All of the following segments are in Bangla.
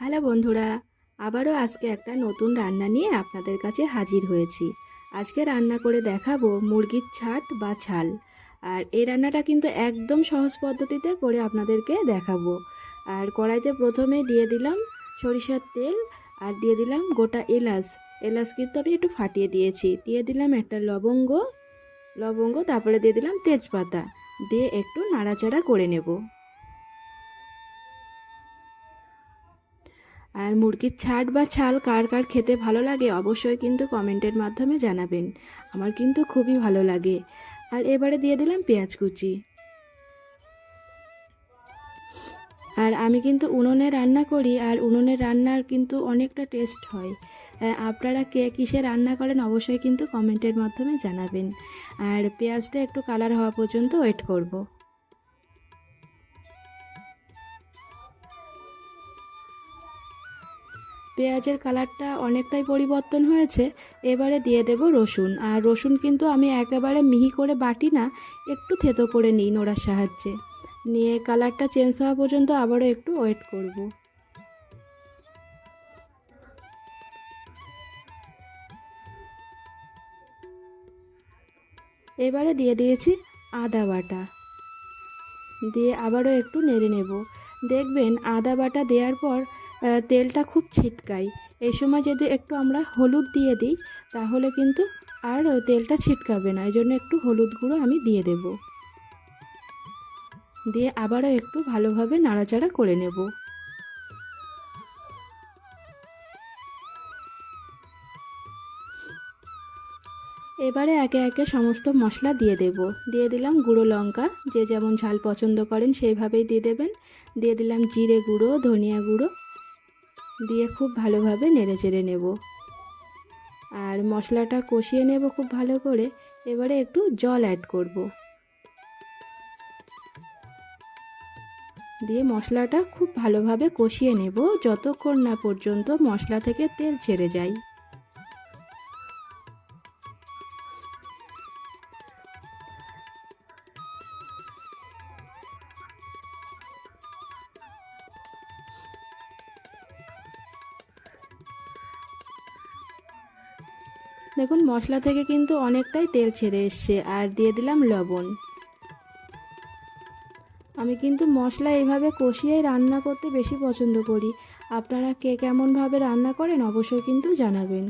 হ্যালো বন্ধুরা, আবারও আজকে একটা নতুন রান্না নিয়ে আপনাদের কাছে হাজির হয়েছি। আজকে রান্না করে দেখাবো মুরগির ছাট বা ছাল। আর এই রান্নাটা কিন্তু একদম সহজ পদ্ধতিতে করে আপনাদেরকে দেখাবো। আর কড়াইতে প্রথমে দিয়ে দিলাম সরিষার তেল, আর দিয়ে দিলাম গোটা এলাচ। এলাচ কিন্তু আমি একটু ফাটিয়ে দিয়েছি। দিয়ে দিলাম একটা লবঙ্গ, তারপরে দিয়ে দিলাম তেজপাতা। দিয়ে একটু নাড়াচাড়া করে নেব। আর মুরগির ছাট বা ছাল কার কার খেতে ভালো লাগে অবশ্যই কিন্তু কমেন্টের মাধ্যমে জানাবেন। আমার কিন্তু খুবই ভালো লাগে। আর এবারে দিয়ে দিলাম পেঁয়াজ কুচি। আর আমি কিন্তু উনুনে রান্না করি, আর উনুনের রান্নার কিন্তু অনেকটা টেস্ট হয়। আপনারা কে কিসে রান্না করেন অবশ্যই কিন্তু কমেন্টের মাধ্যমে জানাবেন। আর পেঁয়াজটা একটু কালার হওয়া পর্যন্ত ওয়েট করব। পেঁয়াজের কালারটা অনেকটাই পরিবর্তন হয়েছে। এবারে দিয়ে দেব রসুন। আর রসুন কিন্তু আমি একেবারে মিহি করে বাটি না, একটু থেতো করে নিই নোড়ার সাহায্যে। নিয়ে কালারটা চেঞ্জ হওয়া পর্যন্ত আবারও একটু ওয়েট করব। এবারে দিয়ে দিয়েছি আদা বাটা। দিয়ে আবারও একটু নেড়ে নেব। দেখবেন আদা বাটা দেওয়ার পর তেলটা খুব ছিটকায়। এই সময় যদি একটু আমরা হলুদ দিয়ে দিই তাহলে কিন্তু আর তেলটা ছিটকাবে না। এই জন্য একটু হলুদ গুঁড়ো আমি দিয়ে দেব। দিয়ে আবারও একটু ভালোভাবে নাড়াচাড়া করে নেব। এবারে একে একে সমস্ত মশলা দিয়ে দেব। দিয়ে দিলাম গুঁড়ো লঙ্কা, যে যেমন ঝাল পছন্দ করেন সেইভাবেই দিয়ে দেবেন। দিয়ে দিলাম জিরে গুঁড়ো, ধনিয়া গুঁড়ো। দিয়ে খুব ভালোভাবে নেড়ে চেড়ে নেব। আর মশলাটা কষিয়ে নেব খুব ভালো করে। এবারে একটু জল অ্যাড করব। দিয়ে মশলাটা খুব ভালোভাবে কষিয়ে নেব যতক্ষণ না পর্যন্ত মশলা থেকে তেল ছেড়ে যায়। দেখুন মশলা থেকে কিন্তু অনেকটাই তেল ছেড়ে এসছে। আর দিয়ে দিলাম লবণ। আমি কিন্তু মশলা এইভাবে কষিয়েই রান্না করতে বেশি পছন্দ করি। আপনারা কে কেমনভাবে রান্না করেন অবশ্যই কিন্তু জানাবেন।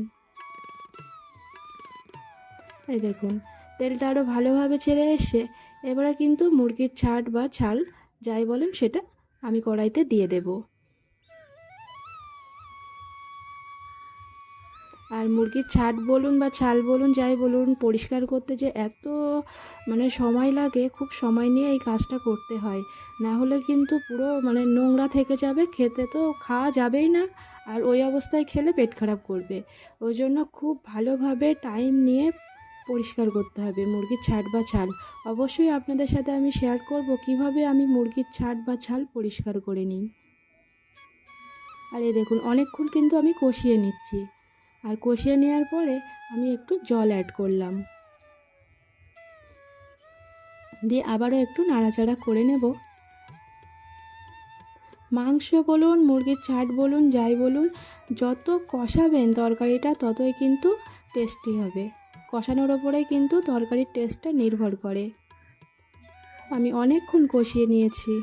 এই দেখুন তেলটা আরও ভালোভাবে ছেড়ে এসছে। এবারে কিন্তু মুরগির ছাট বা ছাল যাই বলেন সেটা আমি কড়াইতে দিয়ে দেব। আর মুরগির ছাট বলুন বা ছাল বলুন যাই বলুন, পরিষ্কার করতে যে এত সময় লাগে, খুব সময় নিয়ে এই কাজটা করতে হয়। না হলে কিন্তু পুরো নোংরা থেকে যাবে, খেতে তো খাওয়া যাবেই না। আর ওই অবস্থায় খেলে পেট খারাপ করবে। ওই জন্য খুব ভালোভাবে টাইম নিয়ে পরিষ্কার করতে হবে মুরগির ছাট বা ছাল। অবশ্যই আপনাদের সাথে আমি শেয়ার করব কিভাবে আমি মুরগির ছাট বা ছাল পরিষ্কার করে নিই। আর এই দেখুন অনেকক্ষণ কিন্তু আমি কষিয়ে নিচ্ছি। আর কষিয়ে নেওয়ার পরে আমি একটু জল অ্যাড করলাম। দিয়ে আবারও একটু নাড়াচাড়া করে নেব। মাংস বলুন, মুরগির ছাট বলুন, যাই বলুন, যত কষাবেন তরকারিটা ততই কিন্তু টেস্টি হবে। কষানোর ওপরেই কিন্তু তরকারির টেস্টটা নির্ভর করে। আমি অনেকক্ষণ কষিয়ে নিয়েছি।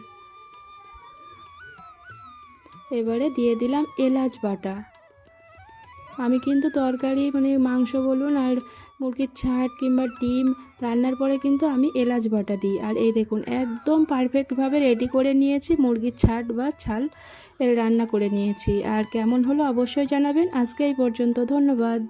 এবারে দিয়ে দিলাম এলাচ বাটা। আমি কিন্তু তরকারি মাংস বলুন আর মুরগির ছাট কিংবা ডিম রান্নার পরে কিন্তু আমি এলাচ বাটা দিই। আর এই দেখুন একদম পারফেক্টভাবে রেডি করে নিয়েছি, মুরগির ছাট বা ছাল রান্না করে নিয়েছি। আর কেমন হলো অবশ্যই জানাবেন। আজকে এই পর্যন্ত, ধন্যবাদ।